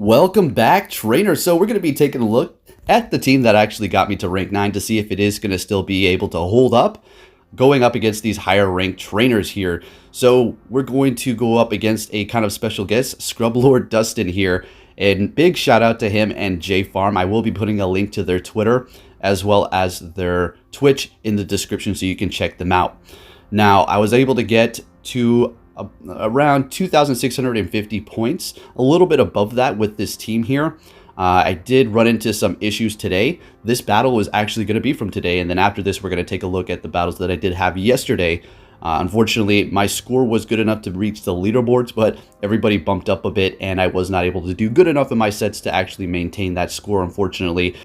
Welcome back, trainer. So we're going to be taking a look at the team that actually got me to rank 9 to see if it is going to still be able to hold up going up against these higher ranked trainers here. So we're going to go up against a kind of special guest, Scrublord Dustin here. And big shout out to him and J Farm. I will be putting a link to their Twitter as well as their Twitch in the description so you can check them out. Now, I was able to get to around 2,650 points, a little bit above that with this team here. I did run into some issues today. This battle was actually going to be from today, and then after this, we're going to take a look at the battles that I did have yesterday. Unfortunately, my score was good enough to reach the leaderboards, but everybody bumped up a bit, and I was not able to do good enough in my sets to actually maintain that score, unfortunately,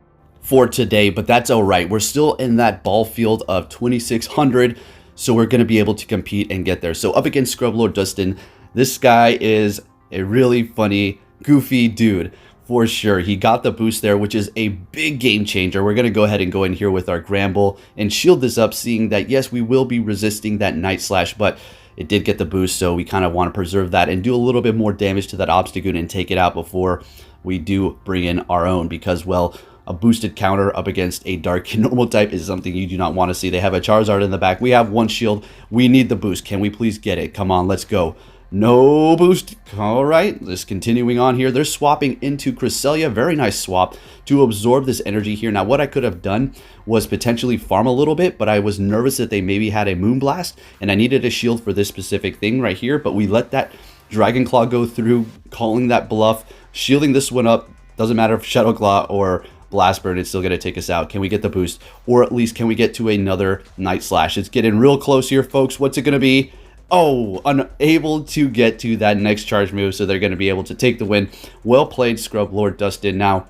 for today. But that's all right. We're still in that ball field of 2,600. So we're going to be able to compete and get there. So up against Scrublord Dustin, this guy is a really funny, goofy dude for sure. He got the boost there, which is a big game changer. We're going to go ahead and go in here with our Gramble and shield this up, seeing that, yes, we will be resisting that Night Slash, but it did get the boost, so we kind of want to preserve that and do a little bit more damage to that Obstagoon and take it out before we do bring in our own, because, well, a boosted counter up against a dark normal type is something you do not want to see. They have a Charizard in the back. We have one shield. We need the boost. Can we please get it? Come on, let's go. No boost. All right, just continuing on here. They're swapping into Cresselia. Very nice swap to absorb this energy here. Now, what I could have done was potentially farm a little bit, but I was nervous that they maybe had a Moonblast, and I needed a shield for this specific thing right here, but we let that Dragon Claw go through, calling that bluff, shielding this one up. Doesn't matter if Shadow Claw or Blast Burn, it's still going to take us out. Can we get the boost? Or at least can we get to another Night Slash? It's getting real close here, folks. What's it going to be? Oh, unable to get to that next charge move, so they're going to be able to take the win. Well played, Scrublord Dustin. Now,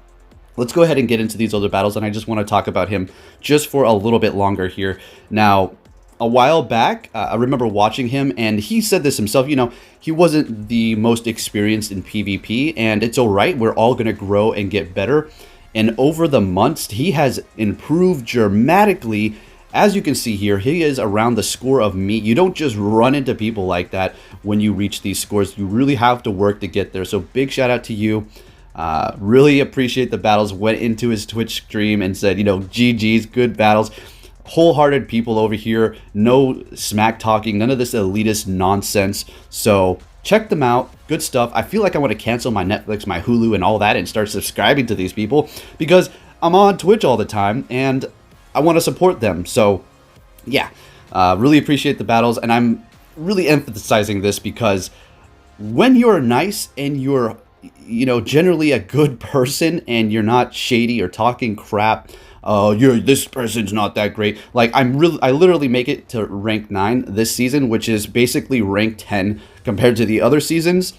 let's go ahead and get into these other battles, and I just want to talk about him just for a little bit longer here. Now, a while back, I remember watching him, and he said this himself, you know, he wasn't the most experienced in PvP, and it's all right. We're all going to grow and get better. And over the months, he has improved dramatically. As you can see here, he is around the score of me. You don't just run into people like that when you reach these scores. You really have to work to get there. So big shout out to you. Really appreciate the battles. Went into his Twitch stream and said, you know, GG's, good battles. Wholehearted people over here. No smack talking. None of this elitist nonsense. So check them out. Good stuff. I feel like I want to cancel my Netflix, my Hulu, and all that and start subscribing to these people because I'm on Twitch all the time and I want to support them. So, yeah, really appreciate the battles. And I'm really emphasizing this because when you're nice and you're, you know, generally a good person and you're not shady or talking crap, this person's not that great. Like, I literally make it to rank 9 this season, which is basically rank 10 compared to the other seasons.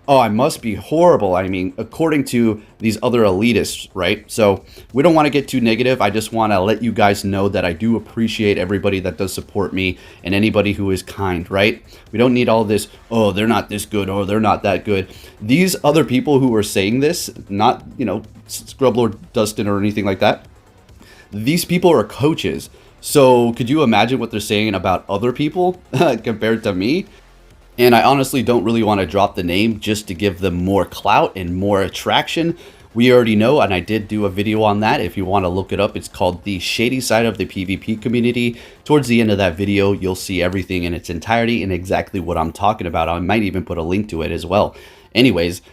Oh, I must be horrible. I mean, according to these other elitists, right? So we don't want to get too negative. I just want to let you guys know that I do appreciate everybody that does support me and anybody who is kind, right? We don't need all this, oh, they're not this good, or they're not that good. These other people who are saying this, not, you know, Scrublord Dustin or anything like that, these people are coaches. So could you imagine what they're saying about other people compared to me? And I honestly don't really want to drop the name just to give them more clout and more attraction. We already know, and I did do a video on that. If you want to look it up, it's called The Shady Side of the PvP Community. Towards the end of that video, you'll see everything in its entirety and exactly what I'm talking about. I might even put a link to it as well. Anyways,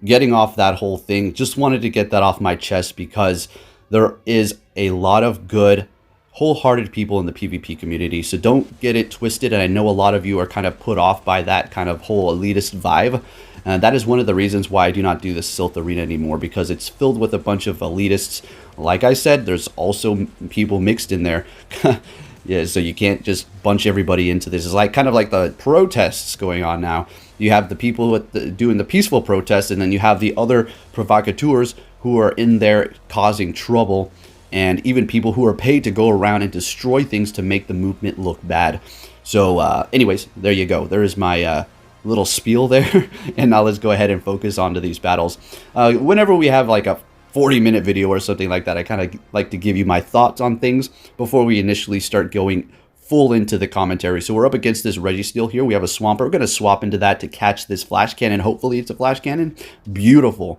getting off that whole thing, just wanted to get that off my chest because there is a lot of good, wholehearted people in the PvP community, so don't get it twisted. And I know a lot of you are kind of put off by that kind of whole elitist vibe, and that is one of the reasons why I do not do the Silph Arena anymore, because it's filled with a bunch of elitists. Like I said, there's also people mixed in there. Yeah, so you can't just bunch everybody into this. It's like kind of like the protests going on now. You have the people doing the peaceful protests, and then you have the other provocateurs who are in there causing trouble, and even people who are paid to go around and destroy things to make the movement look bad. So anyways, there you go. There is my little spiel there. And now let's go ahead and focus onto these battles. Whenever we have like a 40-minute video or something like that, I kind of like to give you my thoughts on things before we initially start going full into the commentary. So we're up against this Registeel here. We have a Swampert. We're going to swap into that to catch this Flash Cannon. Hopefully it's a Flash Cannon. Beautiful.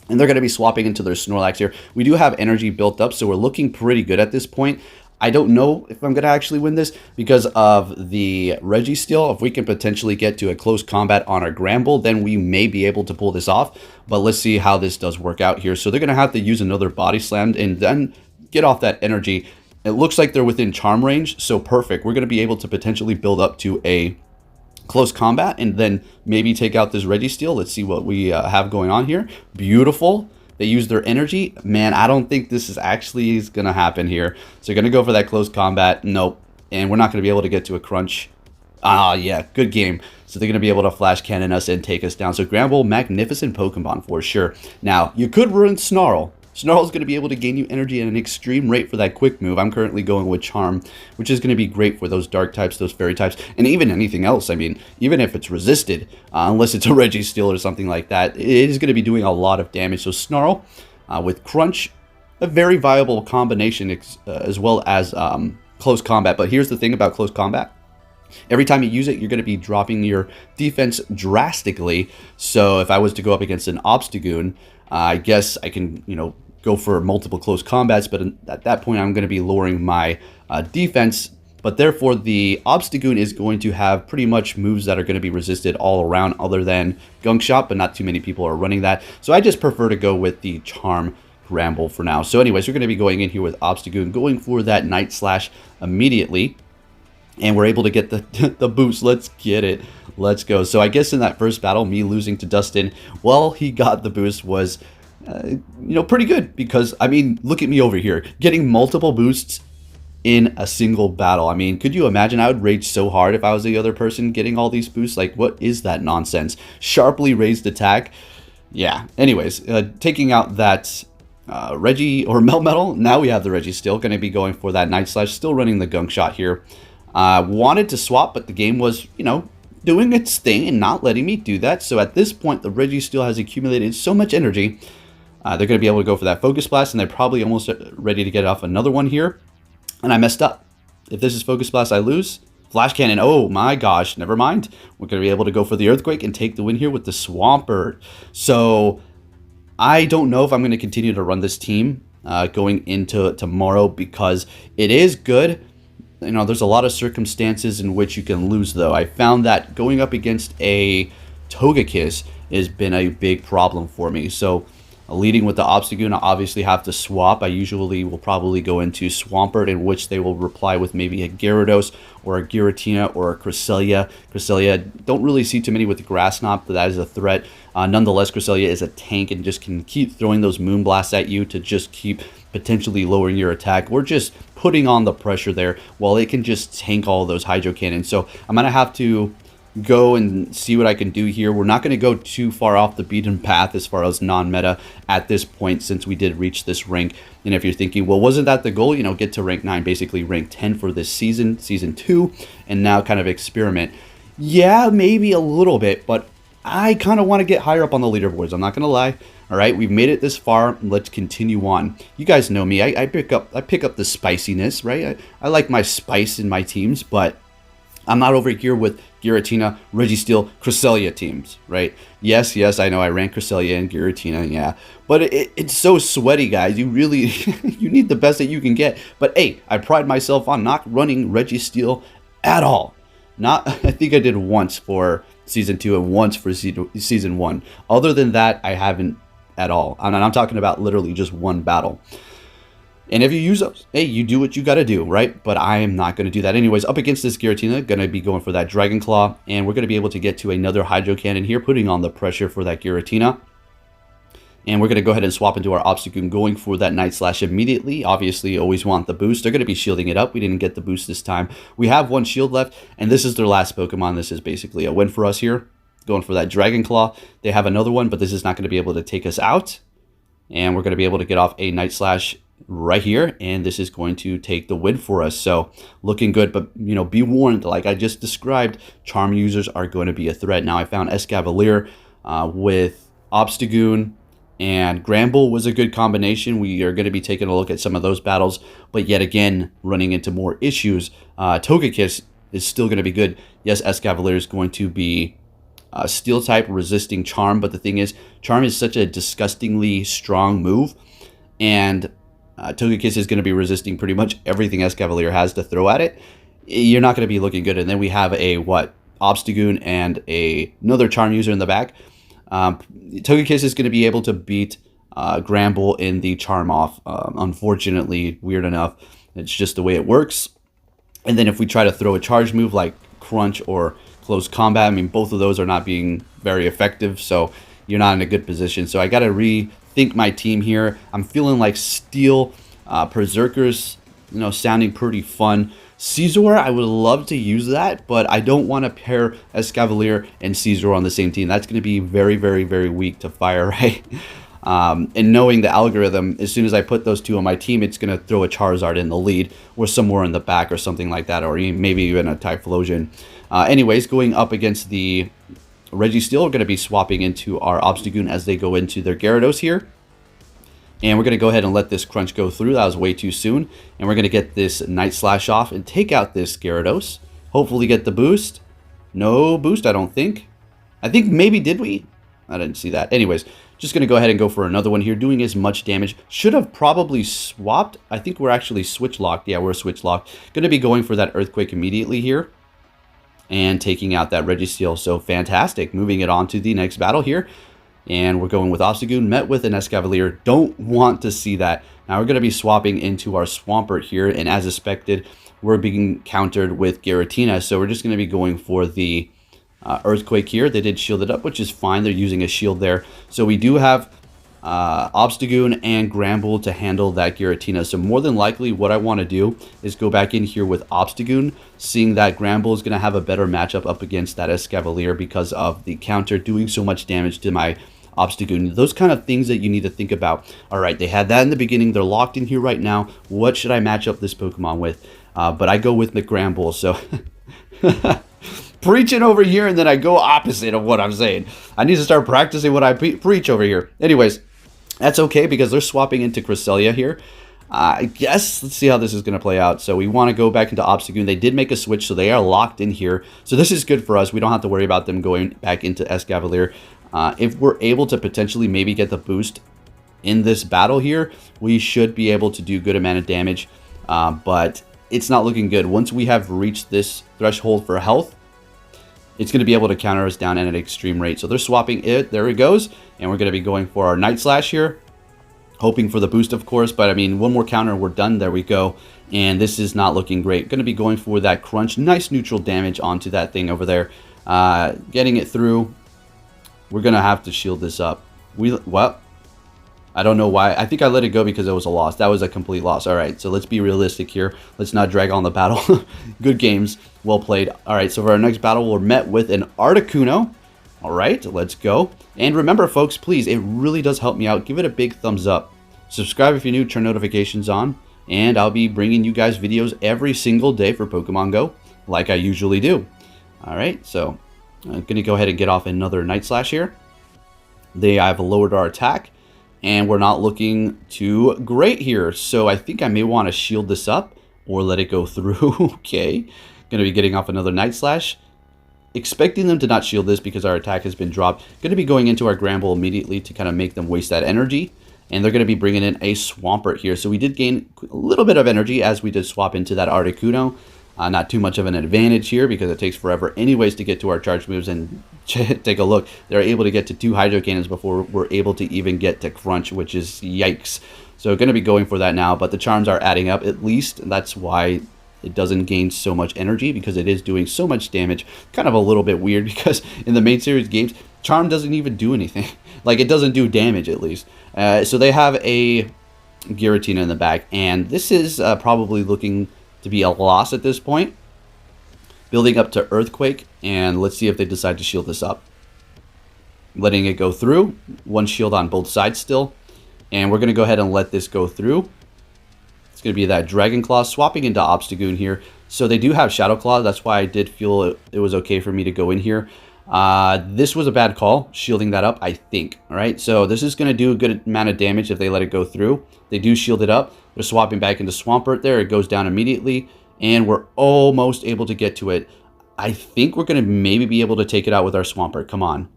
And they're going to be swapping into their Snorlax here. We do have energy built up, so we're looking pretty good at this point. I don't know if I'm going to actually win this because of the Registeel. If we can potentially get to a close combat on our Gramble, then we may be able to pull this off. But let's see how this does work out here. So they're going to have to use another Body Slam and then get off that energy. It looks like they're within Charm range, so perfect. We're going to be able to potentially build up to a close combat and then maybe take out this Registeel. Let's see what we have going on here. Beautiful. They use their energy. Man, I don't think this is actually going to happen here. So they're going to go for that close combat. Nope. And we're not going to be able to get to a crunch. Ah, yeah, good game. So they're going to be able to Flash Cannon us and take us down. So Gramble, magnificent Pokemon for sure. Now, you could ruin Snarl. Snarl is going to be able to gain you energy at an extreme rate for that quick move. I'm currently going with Charm, which is going to be great for those dark types, those fairy types, and even anything else. I mean, even if it's resisted, unless it's a Registeel or something like that, it is going to be doing a lot of damage. So Snarl with Crunch, a very viable combination as well as close combat. But here's the thing about close combat. Every time you use it, you're going to be dropping your defense drastically. So if I was to go up against an Obstagoon, I guess I can, go for multiple close combats, but at that point I'm going to be lowering my defense. But therefore, the Obstagoon is going to have pretty much moves that are going to be resisted all around other than Gunk Shot, but not too many people are running that. So I just prefer to go with the Charm Gramble for now. So anyways, we're going to be going in here with Obstagoon, going for that Night Slash immediately. And we're able to get the boost. Let's get it. Let's go. So I guess in that first battle, me losing to Dustin, well, he got the boost was, pretty good. Because, I mean, look at me over here. Getting multiple boosts in a single battle. I mean, could you imagine? I would rage so hard if I was the other person getting all these boosts. Like, what is that nonsense? Sharply raised attack. Yeah. Anyways, taking out that Reggie or Melmetal. Now we have the Registeel. Going to be going for that Night Slash. Still running the Gunk Shot here. Wanted to swap, but the game was, doing its thing and not letting me do that. So at this point, the Registeel has accumulated so much energy. They're going to be able to go for that Focus Blast, and they're probably almost ready to get off another one here. And I messed up. If this is Focus Blast, I lose. Flash Cannon, oh my gosh, never mind. We're going to be able to go for the Earthquake and take the win here with the Swampert. So I don't know if I'm going to continue to run this team going into tomorrow because it is good. There's a lot of circumstances in which you can lose, though. I found that going up against a Togekiss has been a big problem for me. So leading with the Obstagoon, I obviously have to swap. I usually will probably go into Swampert, in which they will reply with maybe a Gyarados or a Giratina or a Cresselia. Cresselia, don't really see too many with the Grass Knot, but that is a threat. Nonetheless, Cresselia is a tank and just can keep throwing those Moonblasts at you to just keep potentially lowering your attack or just putting on the pressure there while it can just tank all those Hydro Cannons. So I'm going to have to go and see what I can do here. We're not going to go too far off the beaten path as far as non-meta at this point since we did reach this rank. And if you're thinking, well, wasn't that the goal? Get to rank 9, basically rank 10 for this season, season 2, and now kind of experiment. Yeah, maybe a little bit, but I kind of want to get higher up on the leaderboards. I'm not going to lie. All right, we've made it this far. Let's continue on. You guys know me. I pick up the spiciness, right? I like my spice in my teams, but I'm not over here with Giratina, Registeel, Cresselia teams, right? Yes, I know I ran Cresselia and Giratina, yeah. But it's so sweaty, guys. You really, you need the best that you can get. But hey, I pride myself on not running Registeel at all. I think I did once for Season 2 and once for Season 1. Other than that, I haven't at all. And I'm talking about literally just one battle. And if you use those, hey, you do what you got to do, right? But I am not going to do that anyways. Up against this Giratina, going to be going for that Dragon Claw. And we're going to be able to get to another Hydro Cannon here, putting on the pressure for that Giratina. And we're going to go ahead and swap into our Obstagoon, going for that Night Slash immediately. Obviously, always want the boost. They're going to be shielding it up. We didn't get the boost this time. We have one shield left, and this is their last Pokemon. This is basically a win for us here. Going for that Dragon Claw. They have another one, but this is not going to be able to take us out. And we're going to be able to get off a Night Slash right here, and this is going to take the win for us. So looking good, but be warned, like I just described, Charm users are going to be a threat. Now I found Escavalier with Obstagoon and Gramble was a good combination. We are going to be taking a look at some of those battles, but yet again running into more issues. Togekiss is still going to be good. Yes, Escavalier is going to be Steel type resisting Charm, but the thing is, Charm is such a disgustingly strong move, and Togekiss is going to be resisting pretty much everything Escavalier has to throw at it. You're not going to be looking good. And then we have a, Obstagoon and another Charm user in the back. Togekiss is going to be able to beat Gramble in the Charm off. Unfortunately, weird enough, it's just the way it works. And then if we try to throw a charge move like Crunch or Close Combat, I mean, both of those are not being very effective, so you're not in a good position. So I got to rethink my team here. I'm feeling like Steel, Berserkers, sounding pretty fun. Scizor, I would love to use that, but I don't want to pair Escavalier and Scizor on the same team. That's going to be very, very, very weak to fire, right? And knowing the algorithm, as soon as I put those two on my team, it's going to throw a Charizard in the lead or somewhere in the back or something like that, or maybe even a Typhlosion. Anyways, going up against the Registeel, we're going to be swapping into our Obstagoon as they go into their Gyarados here. And we're going to go ahead and let this Crunch go through. That was way too soon. And we're going to get this Night Slash off and take out this Gyarados. Hopefully get the boost. No boost, I don't think. I think maybe did we? I didn't see that. Anyways, just going to go ahead and go for another one here, doing as much damage. Should have probably swapped. I think we're actually switch locked. Yeah, we're switch locked. Going to be going for that Earthquake immediately here and taking out that Registeel. So fantastic. Moving it on to the next battle here. And we're going with Obstagoon, met with an Escavalier. Don't want to see that. Now we're going to be swapping into our Swampert here. And as expected, we're being countered with Giratina. So we're just going to be going for the Earthquake here. They did shield it up, which is fine. They're using a shield there. So we do have Obstagoon and Gramble to handle that Giratina. So more than likely what I want to do is go back in here with Obstagoon, seeing that Gramble is going to have a better matchup up against that Escavalier because of the counter doing so much damage to my Obstagoon. Those kind of things that you need to think about. All right, they had that in the beginning. They're locked in here right now. What should I match up this Pokemon with? But I go with McGramble, so preaching over here, and then I go opposite of what I'm saying. I need to start practicing what I preach over here. Anyways, that's okay because they're swapping into Cresselia here. I guess, let's see how this is going to play out. So we want to go back into Obstagoon. They did make a switch, so they are locked in here. So this is good for us. We don't have to worry about them going back into Escavalier. If we're able to potentially maybe get the boost in this battle here, we should be able to do good amount of damage. But it's not looking good. Once we have reached this threshold for health, it's going to be able to counter us down at an extreme rate. So they're swapping it. There it goes. And we're going to be going for our Night Slash here. Hoping for the boost, of course. But, I mean, one more counter, we're done. There we go. And this is not looking great. Going to be going for that Crunch. Nice neutral damage onto that thing over there. Getting it through. We're going to have to shield this up. What? I don't know why. I think I let it go because it was a loss. That was a complete loss. All right, so let's be realistic here. Let's not drag on the battle. Good games. Well played. All right, so for our next battle, we're met with an Articuno. All right, let's go. And remember, folks, please, it really does help me out. Give it a big thumbs up. Subscribe if you're new. Turn notifications on. And I'll be bringing you guys videos every single day for Pokemon Go, like I usually do. All right, so I'm going to go ahead and get off another Night Slash here. I've lowered our attack. And we're not looking too great here. So I think I may want to shield this up or let it go through. Okay. Going to be getting off another Night Slash. Expecting them to not shield this because our attack has been dropped. Going to be going into our Gramble immediately to kind of make them waste that energy. And they're going to be bringing in a Swampert here. So we did gain a little bit of energy as we did swap into that Articuno. Not too much of an advantage here because it takes forever anyways to get to our charge moves. And take a look. They're able to get to 2 Hydro Cannons before we're able to even get to Crunch, which is yikes. So going to be going for that now. But the charms are adding up at least. That's why it doesn't gain so much energy because it is doing so much damage. Kind of a little bit weird because in the main series games, Charm doesn't even do anything. Like it doesn't do damage at least. So they have a Giratina in the back. And this is probably looking to be a loss at this point. Building up to Earthquake, and let's see if they decide to shield this up. Letting it go through. One shield on both sides still. And we're going to go ahead and let this go through. It's going to be that Dragon Claw swapping into Obstagoon here. So they do have Shadow Claw. That's why I did feel it was okay for me to go in here. This was a bad call, shielding that up, I think. All right, so this is going to do a good amount of damage if they let it go through. They do shield it up. They're swapping back into Swampert there. It goes down immediately, and we're almost able to get to it. I think we're going to maybe be able to take it out with our Swampert. Come on.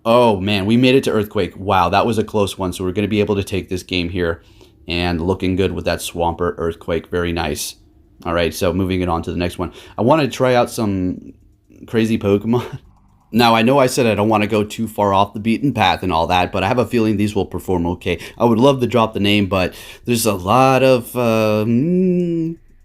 Oh, man, we made it to Earthquake. Wow, that was a close one. So we're going to be able to take this game here. And looking good with that Swampert Earthquake. Very nice. All right, so moving it on to the next one. I want to try out some crazy Pokemon. Now, I know I said I don't want to go too far off the beaten path and all that, but I have a feeling these will perform okay. I would love to drop the name, but there's a lot of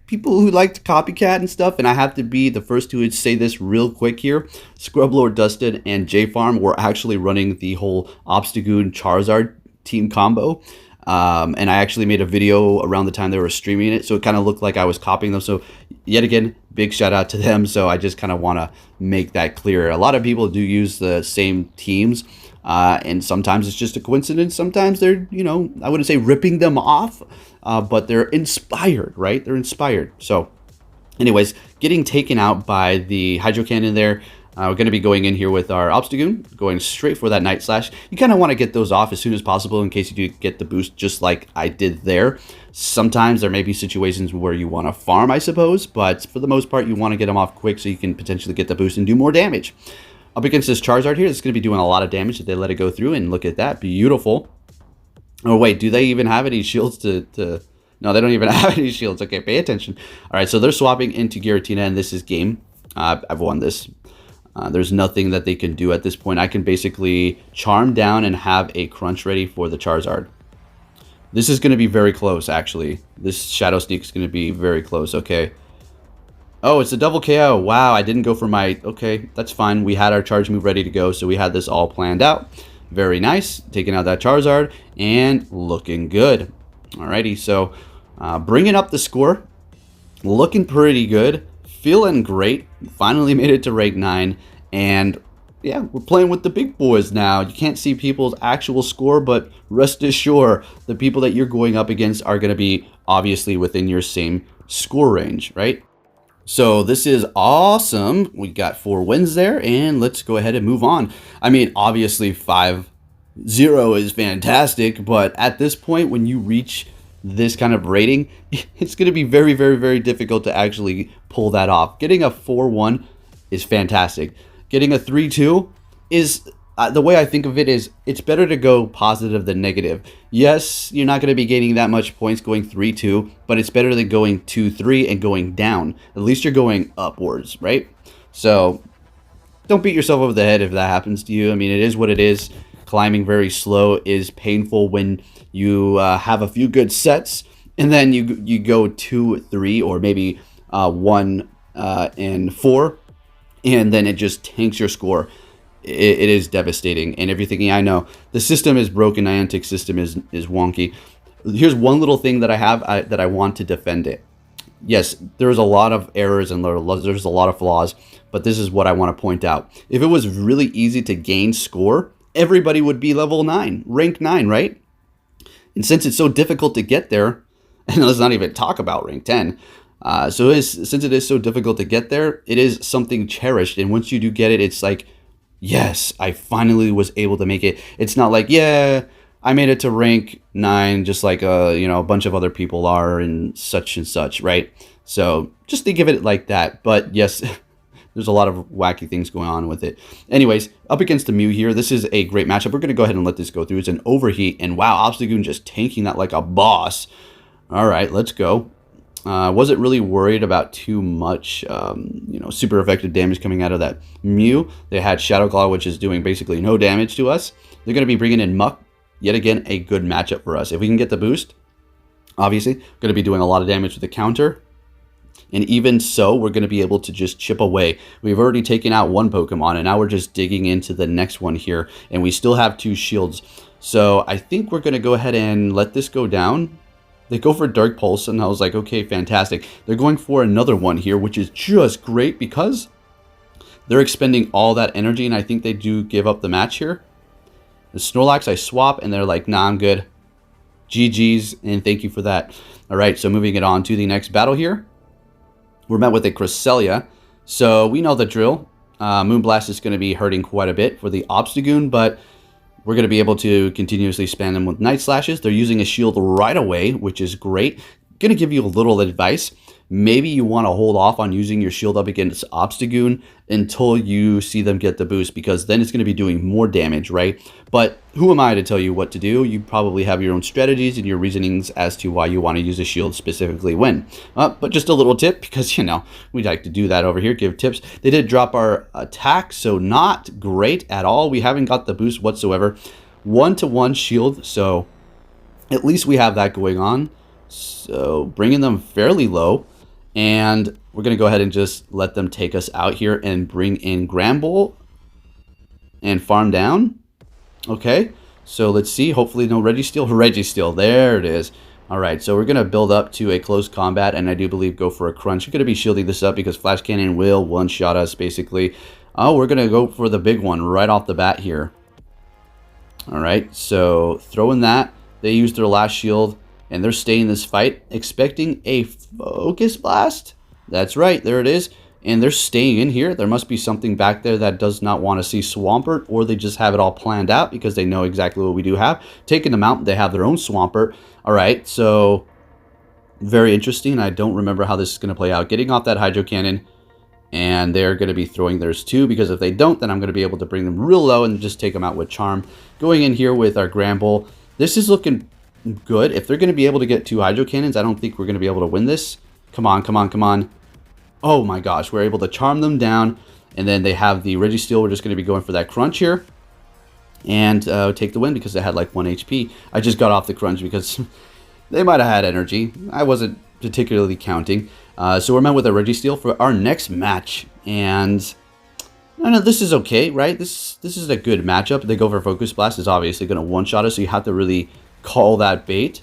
people who like to copycat and stuff, and I have to be the first to say this real quick here. Scrublord Dustin and J-Farm were actually running the whole Obstagoon Charizard team combo. And I actually made a video around the time they were streaming it, so it kind of looked like I was copying them. So yet again, big shout out to them. So I just kind of want to make that clear. A lot of people do use the same teams, and sometimes it's just a coincidence. Sometimes they're, I wouldn't say ripping them off, but they're inspired, right? They're inspired. So anyways, getting taken out by the Hydro Cannon there. We're going to be going in here with our Obstagoon, going straight for that Night Slash. You kind of want to get those off as soon as possible in case you do get the boost just like I did there. Sometimes there may be situations where you want to farm, I suppose, but for the most part, you want to get them off quick so you can potentially get the boost and do more damage. Up against this Charizard here, it's going to be doing a lot of damage if they let it go through, and look at that. Beautiful. Oh, wait, do they even have any shields to... No, they don't even have any shields. Okay, pay attention. All right, so they're swapping into Giratina, and this is game. I've won this. There's nothing that they can do at this point. I can basically charm down and have a crunch ready for the Charizard. This is going to be very close, actually. This Shadow Sneak is going to be very close, okay. Oh, it's a double KO. Wow, I didn't go for my... Okay, that's fine. We had our charge move ready to go, so we had this all planned out. Very nice. Taking out that Charizard, and looking good. Alrighty, so bringing up the score. Looking pretty good. Feeling great. Finally made it to rank 9, and yeah, we're playing with the big boys now. You can't see people's actual score, but rest assured, the people that you're going up against are going to be obviously within your same score range, right? So this is awesome. We got 4 wins there, and let's go ahead and move on. I mean, obviously 5-0 is fantastic, but at this point, when you reach this kind of rating, it's going to be very, very, very difficult to actually pull that off. Getting a 4-1 is fantastic. Getting a 3-2 is, the way I think of it is, it's better to go positive than negative. Yes, you're not going to be gaining that much points going 3-2, but it's better than going 2-3 and going down. At least you're going upwards, right? So don't beat yourself over the head if that happens to you. I mean, it is what it is. Climbing very slow is painful when you have a few good sets, and then you go 2-3 or maybe 1 and 4, and then it just tanks your score. It is devastating, and everything. Yeah, I know the system is broken. Niantic system is wonky. Here's one little thing that I have that I want to defend it. Yes, there's a lot of errors and there's a lot of flaws, but this is what I want to point out. If it was really easy to gain score, everybody would be level 9, rank 9, right? And since it's so difficult to get there, and let's not even talk about rank 10, since it is so difficult to get there, it is something cherished. And once you do get it, it's like, yes, I finally was able to make it. It's not like, yeah, I made it to rank 9 just like a bunch of other people are and such, right? So just think of it like that. But yes, there's a lot of wacky things going on with it. Anyways, up against the Mew here, this is a great matchup. We're going to go ahead and let this go through. It's an overheat, and wow, Obstagoon just tanking that like a boss. All right, let's go. Wasn't really worried about too much, super effective damage coming out of that Mew. They had Shadow Claw, which is doing basically no damage to us. They're going to be bringing in Muck. Yet again, a good matchup for us. If we can get the boost, obviously, going to be doing a lot of damage with the counter. And even so, we're going to be able to just chip away. We've already taken out one Pokemon, and now we're just digging into the next one here. And we still have 2 shields. So I think we're going to go ahead and let this go down. They go for Dark Pulse, and I was like, okay, fantastic. They're going for another one here, which is just great because they're expending all that energy, and I think they do give up the match here. The Snorlax, I swap, and they're like, nah, I'm good. GG's, and thank you for that. All right, so moving it on to the next battle here. We're met with a Cresselia, so we know the drill. Moonblast is going to be hurting quite a bit for the Obstagoon, but we're going to be able to continuously spam them with Night Slashes. They're using a shield right away, which is great. Going to give you a little advice. maybe you want to hold off on using your shield up against Obstagoon until you see them get the boost, because then it's going to be doing more damage, right? But who am I to tell you what to do? You probably have your own strategies and your reasonings as to why you want to use a shield specifically when. But just a little tip, because, you know, we like to do that over here, give tips. They did drop our attack, so not great at all. We haven't got the boost whatsoever. 1-to-1 shield, so at least we have that going on. So bringing them fairly low. And we're going to go ahead and just let them take us out here and bring in Gramble and farm down. Okay, so let's see. Hopefully no Registeel. Registeel, there it is. All right, so we're going to build up to a close combat, and I do believe go for a crunch. You're going to be shielding this up because Flash Cannon will one-shot us, basically. Oh, we're going to go for the big one right off the bat here. All right, so throwing that. They used their last shield. And they're staying this fight, expecting a Focus Blast. That's right, there it is. And they're staying in here. There must be something back there that does not want to see Swampert, or they just have it all planned out because they know exactly what we do have. Taking them out, they have their own Swampert. All right, so very interesting. I don't remember how this is going to play out. Getting off that Hydro Cannon, and they're going to be throwing theirs too, because if they don't, then I'm going to be able to bring them real low and just take them out with Charm. Going in here with our Gramble. This is looking good. If they're going to be able to get 2 Hydro Cannons, I don't think we're going to be able to win this. Come on, come on, come on. Oh my gosh, we're able to charm them down. And then they have the Registeel. We're just going to be going for that crunch here. And take the win because they had like 1 HP. I just got off the crunch because they might have had energy. I wasn't particularly counting. So we're met with a Registeel for our next match. And I know this is okay, right? This is a good matchup. They go for Focus Blast. It's obviously going to one-shot us, so you have to really call that bait,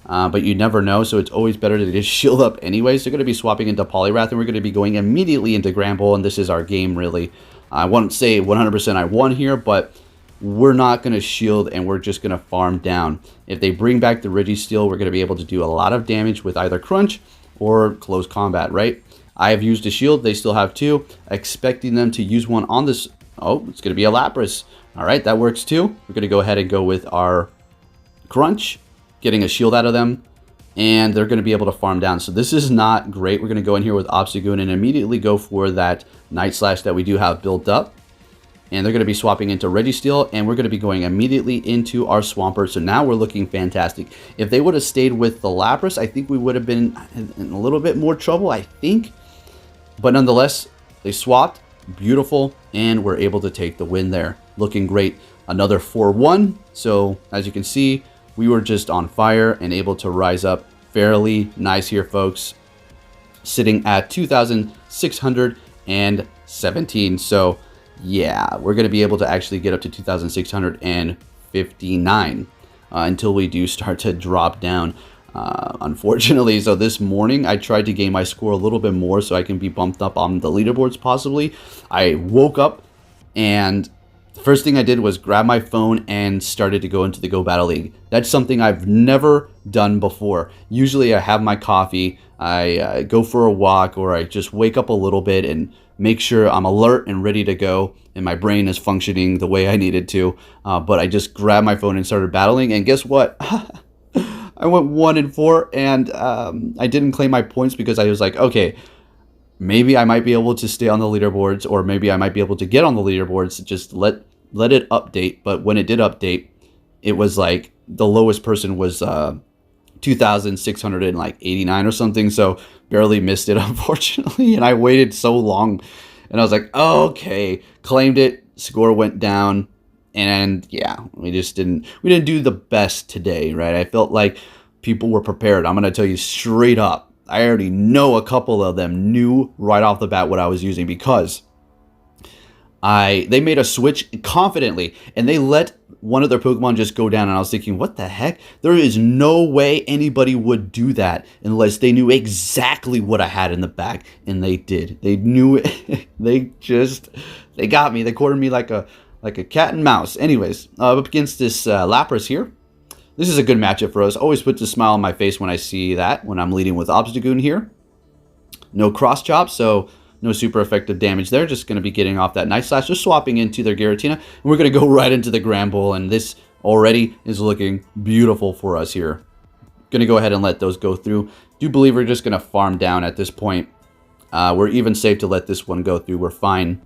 but you never know, so it's always better to just shield up anyways. They're going to be swapping into Poliwrath, and we're going to be going immediately into Gramble, and this is our game, really. I won't say 100% I won here, but we're not going to shield, and we're just going to farm down. If they bring back the Registeel, we're going to be able to do a lot of damage with either Crunch or Close Combat, right? I have used a shield. They still have 2. Expecting them to use one on this. Oh, it's going to be a Lapras. All right, that works too. We're going to go ahead and go with our Crunch, getting a shield out of them, and they're going to be able to farm down. So this is not great. We're going to go in here with Obstagoon and immediately go for that Night Slash that we do have built up. And they're going to be swapping into Registeel, and we're going to be going immediately into our Swampert. So now we're looking fantastic. If they would have stayed with the Lapras, I think we would have been in a little bit more trouble, I think. But nonetheless, they swapped. Beautiful. And we're able to take the win there. Looking great. Another 4-1. So as you can see, we were just on fire and able to rise up fairly nice here, folks. Sitting at 2,617. So yeah, we're going to be able to actually get up to 2,659 until we do start to drop down. Unfortunately, so this morning I tried to gain my score a little bit more so I can be bumped up on the leaderboards possibly. I woke up and the first thing I did was grab my phone and started to go into the Go Battle League. That's something I've never done before. Usually I have my coffee, I go for a walk, or I just wake up a little bit and make sure I'm alert and ready to go and my brain is functioning the way I needed to. But I just grabbed my phone and started battling, and guess what? I went 1-4, and I didn't claim my points because I was like, okay, maybe I might be able to stay on the leaderboards, or maybe I might be able to get on the leaderboards. Just let it update. But when it did update, it was like the lowest person was 2,689 or something. So barely missed it, unfortunately. And I waited so long, and I was like, oh, okay, claimed it. Score went down, and yeah, we didn't do the best today, right? I felt like people were prepared. I'm gonna tell you straight up. I already know a couple of them knew right off the bat what I was using, because they made a switch confidently and they let one of their Pokemon just go down, and I was thinking, what the heck? There is no way anybody would do that unless they knew exactly what I had in the bag, and they did. They knew it. They got me. They cornered me like a cat and mouse. Anyways, up against this Lapras here. This is a good matchup for us. Always puts a smile on my face when I see that, when I'm leading with Obstagoon here. No cross chop, so no super effective damage there. Just going to be getting off that Night Slash, just swapping into their Giratina. And we're going to go right into the Gramble, and this already is looking beautiful for us here. Going to go ahead and let those go through. Do believe we're just going to farm down at this point. We're even safe to let this one go through. We're fine.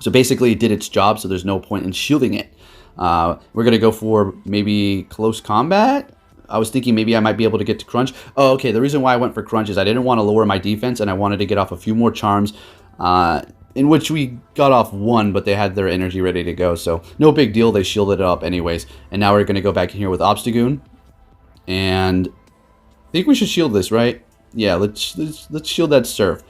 So basically it did its job, so there's no point in shielding it. We're going to go for maybe close combat. I was thinking maybe I might be able to get to Crunch. Oh, okay. The reason why I went for Crunch is I didn't want to lower my defense, and I wanted to get off a few more charms, in which we got off one, but they had their energy ready to go. So no big deal. They shielded it up anyways. And now we're going to go back in here with Obstagoon. And I think we should shield this, right? Yeah, let's shield that Surf.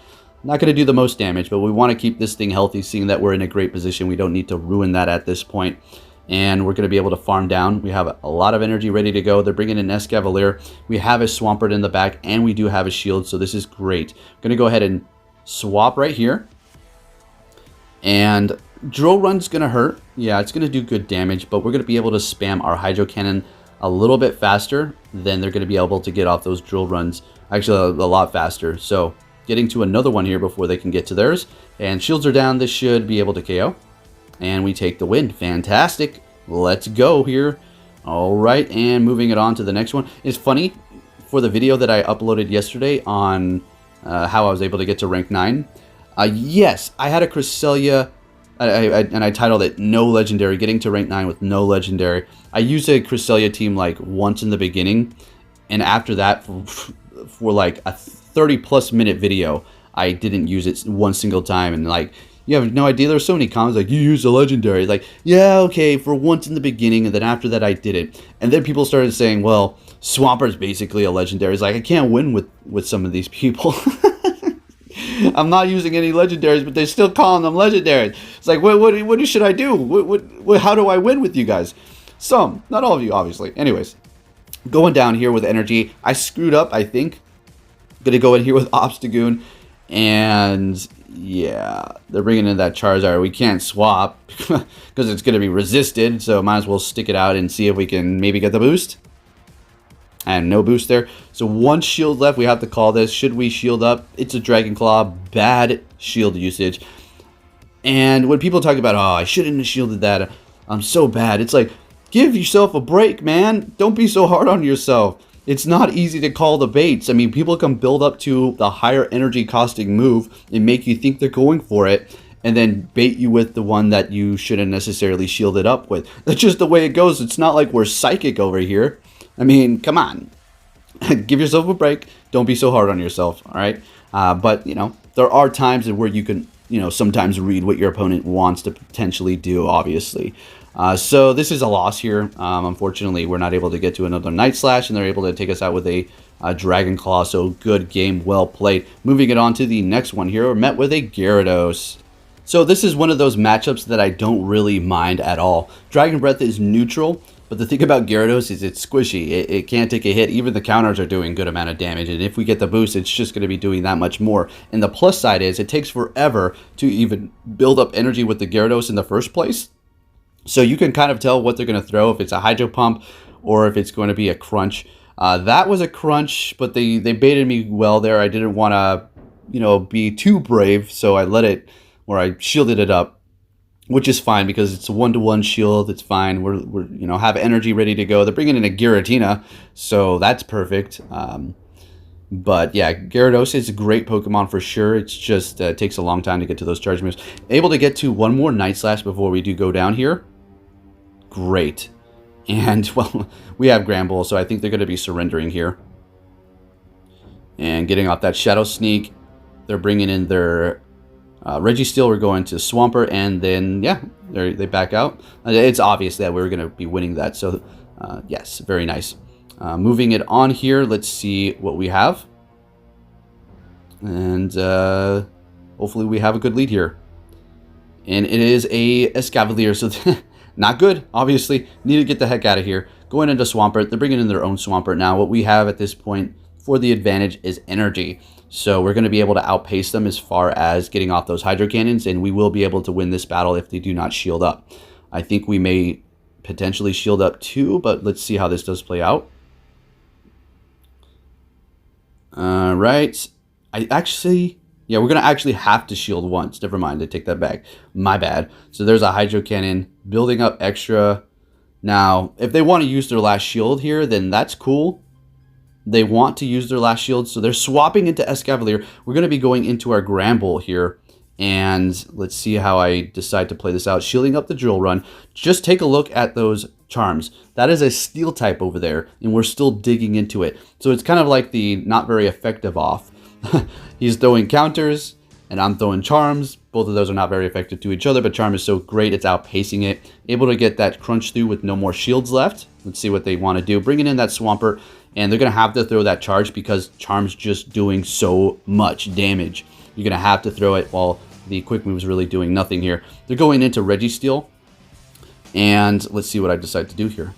Not going to do the most damage, but we want to keep this thing healthy, seeing that we're in a great position. We don't need to ruin that at this point. And we're going to be able to farm down. We have a lot of energy ready to go. They're bringing in Escavalier. We have a Swampert in the back, and we do have a shield, so this is great. I'm going to go ahead and swap right here. And Drill Run's going to hurt. Yeah, it's going to do good damage, but we're going to be able to spam our Hydro Cannon a little bit faster than they're going to be able to get off those Drill Runs. Actually, a lot faster. So getting to another one here before they can get to theirs. And shields are down. This should be able to KO. And we take the win. Fantastic. Let's go here. All right, and moving it on to the next one. It's funny, for the video that I uploaded yesterday on how I was able to get to rank 9. Yes, I had a Cresselia, and I titled it No Legendary, getting to rank 9 with no Legendary. I used a Cresselia team like once in the beginning, and after that, for like a 30+ minute video, I didn't use it one single time, and like, you have no idea. There's so many comments like, you use a legendary. Like, yeah, okay, for once in the beginning, and then after that I didn't. And then people started saying, well, Swampert's basically a legendary. It's like, I can't win with some of these people. I'm not using any legendaries, but they're still calling them legendaries. It's like, what should I do? How do I win with you guys? Some, not all of you, obviously. Anyways, going down here with energy. I screwed up, I think. Gonna go in here with Obstagoon, and yeah, they're bringing in that Charizard. We can't swap because it's going to be resisted, so might as well stick it out and see if we can maybe get the boost. And no boost there. So one shield left. We have to call this. Should we shield up? It's a Dragon Claw. Bad shield usage. And when people talk about, oh, I shouldn't have shielded that, I'm so bad. It's like, give yourself a break, man. Don't be so hard on yourself. It's not easy to call the baits. I mean, people can build up to the higher energy costing move and make you think they're going for it, and then bait you with the one that you shouldn't necessarily shield it up with. That's just the way it goes. It's not like we're psychic over here. I mean, come on. Give yourself a break. Don't be so hard on yourself, all right? But, you know, there are times where you can, you know, sometimes read what your opponent wants to potentially do, obviously. So this is a loss here. Unfortunately, we're not able to get to another Night Slash, and they're able to take us out with a Dragon Claw. So good game, well played. Moving it on to the next one here, we're met with a Gyarados. So this is one of those matchups that I don't really mind at all. Dragon Breath is neutral, but the thing about Gyarados is it's squishy. It can't take a hit. Even the counters are doing good amount of damage, and if we get the boost, it's just going to be doing that much more. And the plus side is it takes forever to even build up energy with the Gyarados in the first place. So you can kind of tell what they're going to throw, if it's a Hydro Pump or if it's going to be a Crunch. That was a Crunch, but they baited me well there. I didn't want to, you know, be too brave, so I let it, or I shielded it up, which is fine because it's a 1-to-1 shield. It's fine. We're you know, have energy ready to go. They're bringing in a Giratina, so that's perfect. But yeah, Gyarados is a great Pokemon for sure. It's just takes a long time to get to those charge moves. Able to get to one more Night Slash before we do go down here. Great. And, well, we have Granbull, so I think they're going to be surrendering here. And getting off that Shadow Sneak. They're bringing in their Registeel. We're going to Swampert, and then, yeah, they back out. It's obvious that we're going to be winning that, so, yes, very nice. Moving it on here, let's see what we have. And hopefully we have a good lead here. And it is a Escavalier, so not good, obviously. Need to get the heck out of here. Going into Swampert. They're bringing in their own Swampert now. What we have at this point for the advantage is energy. So we're going to be able to outpace them as far as getting off those Hydro Cannons, and we will be able to win this battle if they do not shield up. I think we may potentially shield up too, but let's see how this does play out. Right. Yeah, we're going to actually have to shield once. Never mind, I take that back. My bad. So there's a Hydro Cannon building up extra. Now, if they want to use their last shield here, then that's cool. They want to use their last shield, so they're swapping into Escavalier. We're going to be going into our Gramble here, and let's see how I decide to play this out. Shielding up the Drill Run. Just take a look at those charms. That is a Steel type over there, and we're still digging into it. So it's kind of like the not very effective off. He's throwing counters, and I'm throwing charms. Both of those are not very effective to each other, but charm is so great, it's outpacing it. Able to get that crunch through with no more shields left. Let's see what they want to do. Bringing in that Swampert, and they're going to have to throw that charge because charm's just doing so much damage. You're going to have to throw it while the quick move is really doing nothing here. They're going into Registeel, and let's see what I decide to do here.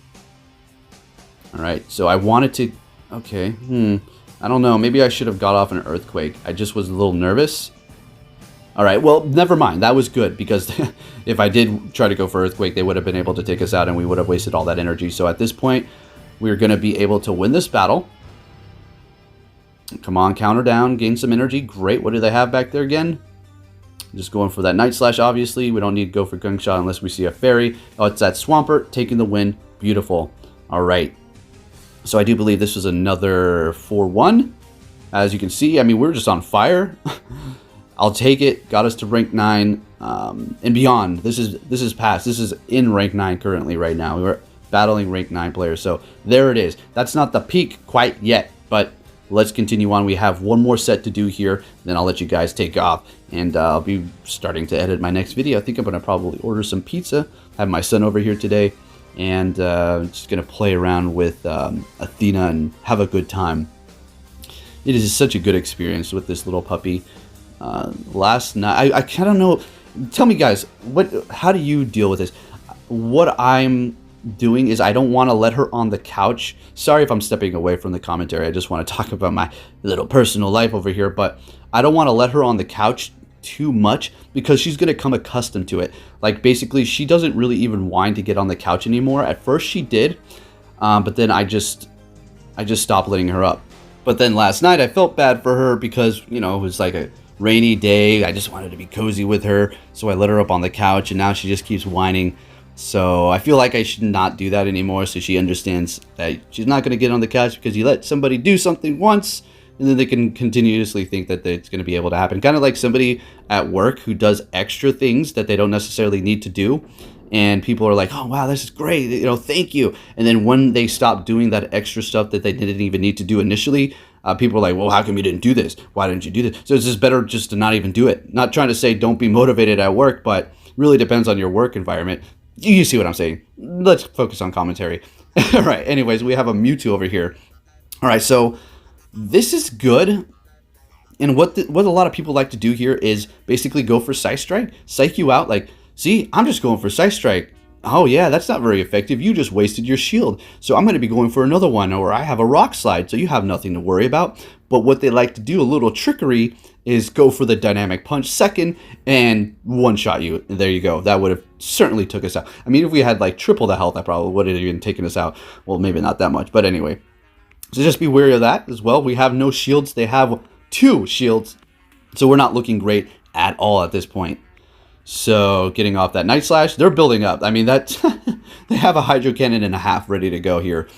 All right, so I wanted to... Okay, I don't know. Maybe I should have got off an Earthquake. I just was a little nervous. All right, well, never mind. That was good because if I did try to go for Earthquake, they would have been able to take us out and we would have wasted all that energy. So at this point, we're going to be able to win this battle. Come on, counter down, gain some energy. Great. What do they have back there again? Just going for that Night Slash, obviously. We don't need to go for Gung Shot unless we see a Fairy. Oh, it's that Swampert taking the win. Beautiful. All right. So I do believe this was another 4-1. As you can see, I mean, we're just on fire. I'll take it. Got us to rank 9 and beyond. This is past. This is in rank 9 currently right now. We're battling rank 9 players. So there it is. That's not the peak quite yet, but let's continue on. We have one more set to do here. Then I'll let you guys take off, and I'll be starting to edit my next video. I think I'm going to probably order some pizza. Have my son over here today, and just going to play around with Athena and have a good time. It is such a good experience with this little puppy. Last night, I kind of know. Tell me, guys, how do you deal with this? What I'm doing is I don't want to let her on the couch. Sorry if I'm stepping away from the commentary. I just want to talk about my little personal life over here, but I don't want to let her on the couch too much because she's going to come accustomed to it. Like, basically, she doesn't really even whine to get on the couch anymore. At first she did, but then I just stopped letting her up. But then last night I felt bad for her because, you know, it was like a rainy day. I just wanted to be cozy with her, so I let her up on the couch, and now she just keeps whining. So I feel like I should not do that anymore, so she understands that she's not going to get on the couch because you let somebody do something once, and then they can continuously think that it's going to be able to happen. Kind of like somebody at work who does extra things that they don't necessarily need to do, and people are like, oh, wow, this is great, you know, thank you. And then when they stop doing that extra stuff that they didn't even need to do initially, people are like, well, how come you didn't do this? Why didn't you do this? So it's just better just to not even do it. Not trying to say don't be motivated at work, but really depends on your work environment. You see what I'm saying? Let's focus on commentary. All right, anyways, we have a Mewtwo over here. All right, so this is good. And what a lot of people like to do here is basically go for Psy Strike, psych you out, like, see, I'm just going for Psy Strike. Oh yeah, that's not very effective. You just wasted your shield. So I'm going to be going for another one, or I have a Rock Slide, so you have nothing to worry about. But what they like to do, a little trickery, is go for the Dynamic Punch second and one-shot you. And there you go. That would have certainly took us out. I mean, if we had like triple the health, I probably would have even taken us out. Well, maybe not that much, but anyway. So just be wary of that as well. We have no shields. They have 2 shields. So we're not looking great at all at this point. So getting off that Night Slash, they're building up. I mean, that they have a Hydro Cannon and a half ready to go here.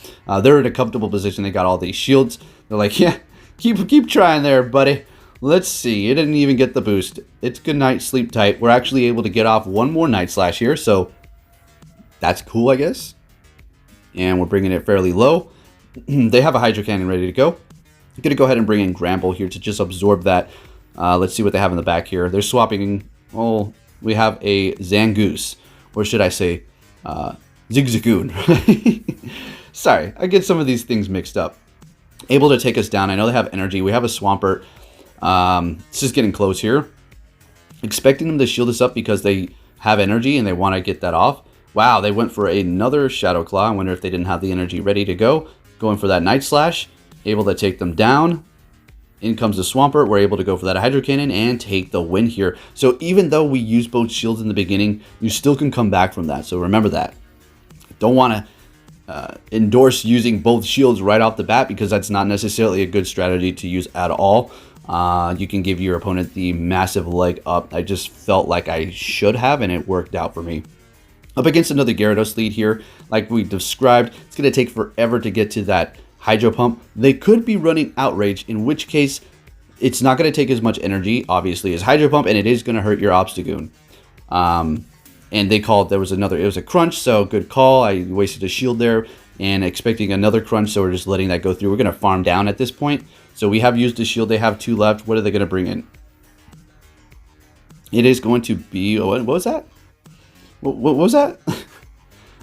They're in a comfortable position. They got all these shields. They're like, yeah, keep trying there, buddy. Let's see. It didn't even get the boost. It's good night, sleep tight. We're actually able to get off one more Night Slash here, so that's cool, I guess. And we're bringing it fairly low. They have a Hydro Cannon ready to go. I'm going to go ahead and bring in Gramble here to just absorb that. Let's see what they have in the back here. They're swapping... Oh, we have a Zangoose, or should I say, Zigzagoon. Sorry, I get some of these things mixed up. Able to take us down. I know they have energy. We have a Swampert. This is getting close here. Expecting them to shield us up because they have energy and they want to get that off. Wow, they went for another Shadow Claw. I wonder if they didn't have the energy ready to go. Going for that Night Slash. Able to take them down. In comes the Swampert. We're able to go for that Hydro Cannon and take the win here. So even though we use both shields in the beginning, you still can come back from that. So remember that. Don't want to endorse using both shields right off the bat because that's not necessarily a good strategy to use at all. You can give your opponent the massive leg up. I just felt like I should have, and it worked out for me. Up against another Gyarados lead here. Like we described, it's going to take forever to get to that Hydro Pump, they could be running Outrage, in which case it's not going to take as much energy, obviously, as Hydro Pump, and it is going to hurt your Obstagoon. And they called, it was a Crunch, so good call. I wasted a shield there and expecting another Crunch, so we're just letting that go through. We're going to farm down at this point. So we have used a shield. They have 2 left. What are they going to bring in? It is going to be, what was that? What was that?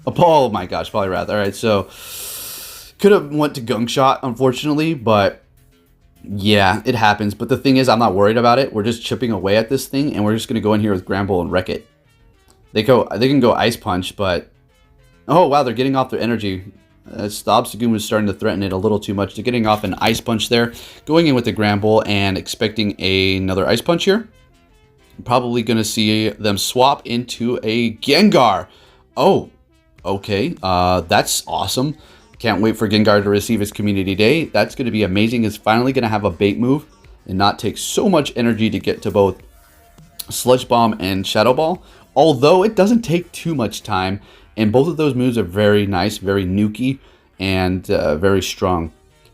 Oh my gosh, Poliwrath. All right, so could have went to Gunk Shot, unfortunately, but yeah, it happens. But the thing is, I'm not worried about it. We're just chipping away at this thing, and we're just going to go in here with Gramble and wreck it. They can go Ice Punch, but oh wow, they're getting off their energy. The Obstagoon was starting to threaten it a little too much. They're getting off an Ice Punch there, going in with the Gramble and expecting another Ice Punch here. Probably going to see them swap into a Gengar. Oh, okay, that's awesome. Can't wait for Gengar to receive its Community Day. That's going to be amazing. It's finally going to have a bait move and not take so much energy to get to both Sludge Bomb and Shadow Ball. Although it doesn't take too much time, and both of those moves are very nice, very nuky, and very strong.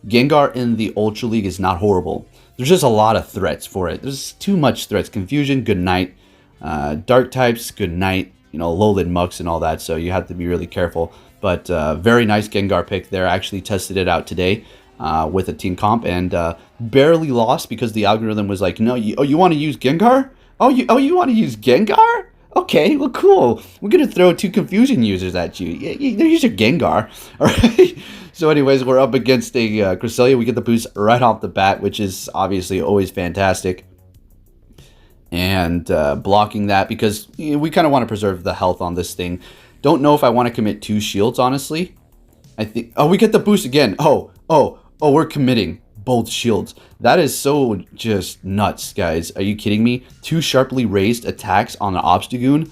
Gengar in the Ultra League is not horrible. There's just a lot of threats for it. There's too much threats. Confusion, good night. Dark types, good night. You know, low-lid mucks and all that, so you have to be really careful. But very nice Gengar pick there. I actually tested it out today with a team comp and barely lost because the algorithm was like, no, you want to use Gengar? Oh, you want to use Gengar? Okay, well, cool. We're going to throw 2 Confusion users at you. They're using Gengar. All right. So anyways, we're up against a Cresselia. We get the boost right off the bat, which is obviously always fantastic. And blocking that because we kind of want to preserve the health on this thing. Don't know if I want to commit 2 shields, honestly. I think... Oh, we get the boost again. Oh, we're committing both shields. That is so just nuts, guys. Are you kidding me? 2 sharply raised attacks on an Obstagoon.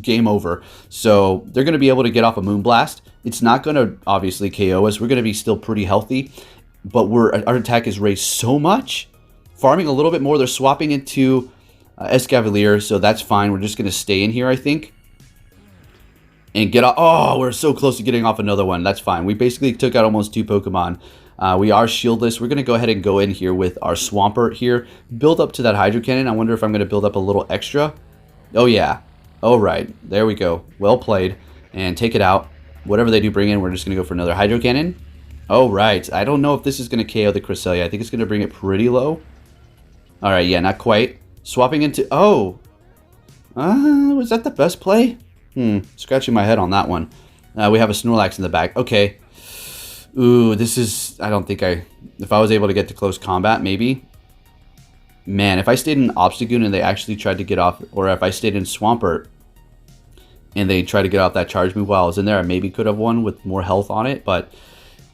Game over. So they're going to be able to get off a Moonblast. It's not going to obviously KO us. We're going to be still pretty healthy. But our attack is raised so much. Farming a little bit more. They're swapping into Escavalier. So that's fine. We're just going to stay in here, I think. And get off. Oh, we're so close to getting off another one. That's fine. We basically took out almost 2 Pokemon. We are shieldless. We're going to go ahead and go in here with our Swampert here. Build up to that Hydro Cannon. I wonder if I'm going to build up a little extra. Oh, yeah. All right. There we go. Well played. And take it out. Whatever they do bring in, we're just going to go for another Hydro Cannon. All right. I don't know if this is going to KO the Cresselia. I think it's going to bring it pretty low. All right. Yeah, not quite. Swapping into... Oh. Was that the best play? Scratching my head on that one. We have a Snorlax in the back. Okay. Ooh, this is... I don't think if I was able to get to close combat, maybe. Man, if I stayed in Obstagoon and they actually tried to get off... Or if I stayed in Swampert and they tried to get off that charge move while I was in there, I maybe could have won with more health on it. But,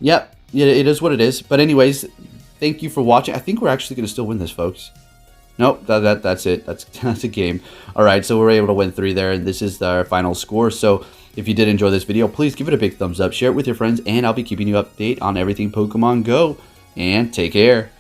yep. Yeah, it is what it is. But anyways, thank you for watching. I think we're actually going to still win this, folks. Nope, that's it. That's a game. All right, so we're able to win 3 there, and this is our final score. So if you did enjoy this video, please give it a big thumbs up, share it with your friends, and I'll be keeping you updated on everything Pokemon Go. And take care.